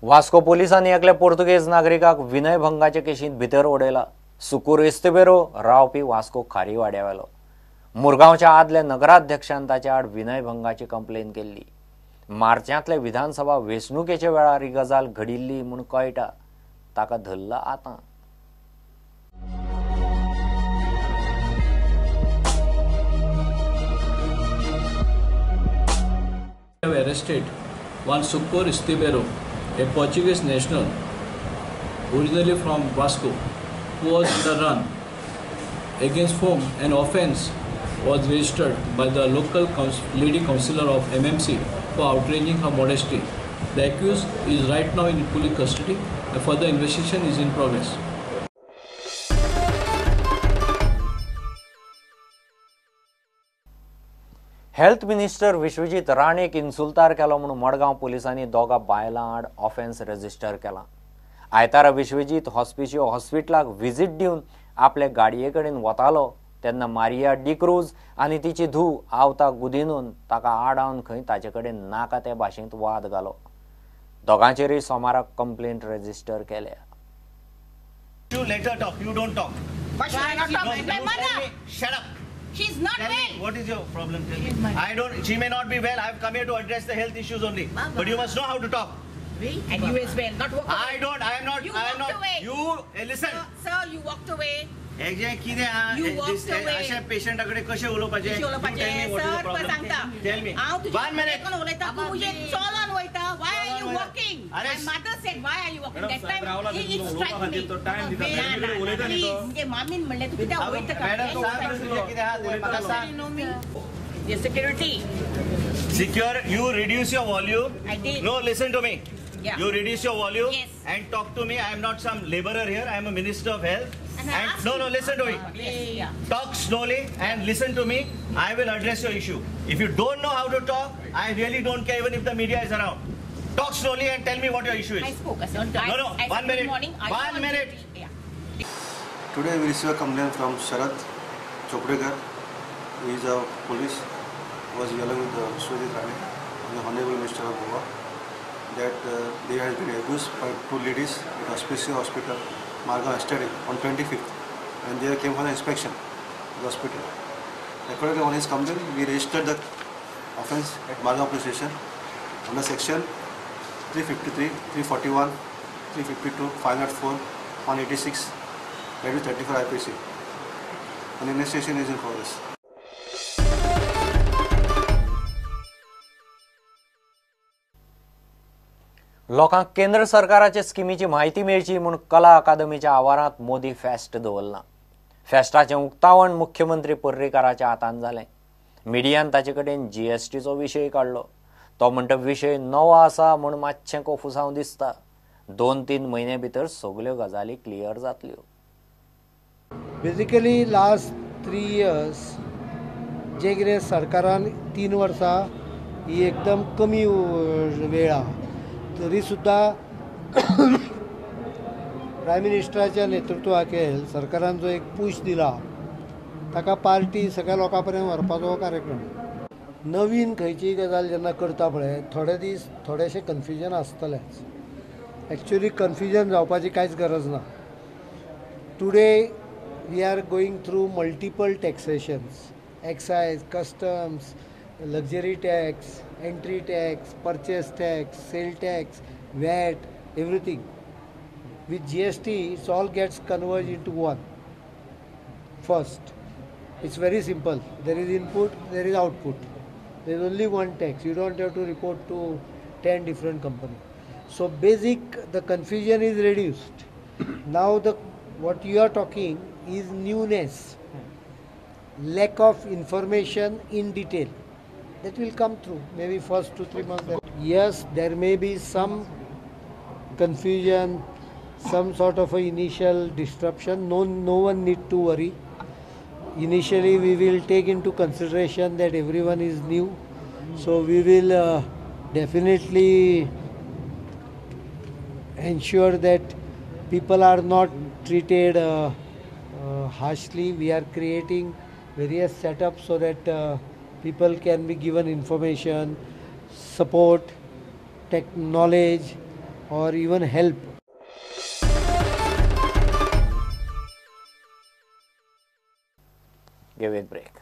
Vasco पोलिसांनी एकल्या पोर्तुगेज नागरिकाक विनयभंगाचे केशींत भितर ओडयला. सुकूर इस्तेबेरो रावपी वास्को खारी वाड्यावेलो. मुरगांवच्या आदल्या नगराध्यक्षान ताच्या आड विनयभंगाची कंप्लेन केल्ली. मार्चांतले विधानसभा वेंचणुकेच्या वेळार ही गजाल घडिल्ली म्हूण कळटा. ताका धरला आतां. Arrested one Sucor Estebero, a Portuguese national originally from Vasco, who was on the run, against whom an offence was registered by the local lady councillor of MMC for outraging her modesty. The accused is right now in police custody. A further investigation is in progress. Health minister Vishwajit राणेक इन्सुल्तार केलो म्हणून मडगांव पोलिसांनी दोगा बायलां आड offence register केला. आयतारा Vishwajeet हॉस्पिटलाक visit दिवन आपले गाडये कडेन वतालो तेन्ना मारिया डिक्रूज आनी तिची धूव आवता गुदिनून ताका आडावन खंय ताचे कडेन नाका ते भाशेंत वाद घालो. दोगांचेरय सोमाराक कंप्लेंट रजिस्टर केल्या. You let her talk. You don't talk. Why should I not talk? No, My mother. Shut up. She's not Tell well. me, what is your problem? Tell me. I don't. She may not be well. I've come here to address the health issues only. Mama. But you must know how to talk. And you as well. Not walk away. I don't. I am not. You I am walked not. away. You listen. Sir, you walked away. किती You walked away. अशा पेशंटाकडे कसे उलोवपाचे? कशी उलोवपाचे? Sir, पण सांगता. Tell me. हांव तुज्या 1 minute. कोण उलयता? तूं मुजे चोलोन वयता. Why are you walking? अरे, My mother said, why are you walking? That time he struck me. उलयता न्ही तो. मुगे मामीन म्हणलें तूं कित्याक वयता काय? मॅडम सांग तुझे किती हात म्हाका सांग. You know me. Your security. Secure. You reduce your volume. I did. No, listen to me. Yeah. You reduce your volume Yes. and talk to me. I am not some laborer here. I am a minister of health. And I asked no, you- listen to me. Yeah. Talk slowly and listen to me. I will address your issue. If you don't know how to talk, I really don't care even if the media is around. Talk slowly and tell me what your issue I is. spoke. I said, No, no, I said, 1 minute. Good morning. Are you 1 on minute. duty? Yeah. Today we received a complaint from Sharat Choprekar, who is a police, was yelling with the Sujit Rane, the Honorable Minister of Goa, that they have been abused by two ladies at Hospice Hospital, Margam yesterday on 25th, and they came for the inspection of the hospital. According to his complaint, we registered the offence at Margam Police Station under section 353, 341, 352, 504, 186, that is 34 IPC. An investigation is in progress. लोकांक केंद्र सरकाराच्या स्किमीची माहिती मेळची म्हूण कला अकादमीच्या आवारांत Modi fest दवरला. फेस्टाचें उक्तावण मुख्यमंत्री पर्रीकाराच्या हातांत जालें. मिडियान ताचे कडेन GSTचो विशय काडलो. तो म्हणटा विशय नवो आसा म्हूण मातशें कोफुसांव दिसता. 2-3 म्हयने भितर सगल्यो गजाली क्लियर जातल्यो. बेसिकली लास्ट 3 years जे कितें सरकारान 3 वर्सां ही एकदम कमी वेळ आहा, तरी सुद्दां प्रायम मिनिस्टराच्या नेतृत्वाखाल सरकारान जो एक पुश दिला ताका पार्टी सगळ्या लोकां पर्यंत व्हरपाचो हो कार्यक्रम. नवीन खंयचीय गजाल जेन्ना करता पळय थोडे दीस थोडेशें कन्फ्युजन आसतलेंच. एक्चुअली कन्फ्युजन जावपाची कांयच गरज ना. Today we are going through multiple taxations, excise, customs, luxury tax, entry tax, purchase tax, sale tax, VAT, everything. With GST, it all gets converged into one. First, it's very simple. There is input, there is output. There is only one tax. You don't have to report to 10 different companies. So the confusion is reduced. Now what you are talking is newness, lack of information in detail. That will come through maybe first 2-3 months. Yes, there may be some confusion, some sort of a initial disruption. No one need to worry. Initially we will take into consideration that everyone is new, so we will definitely ensure that people are not treated harshly. We are creating various setups so that people can be given information, support, knowledge or even help. Give it break.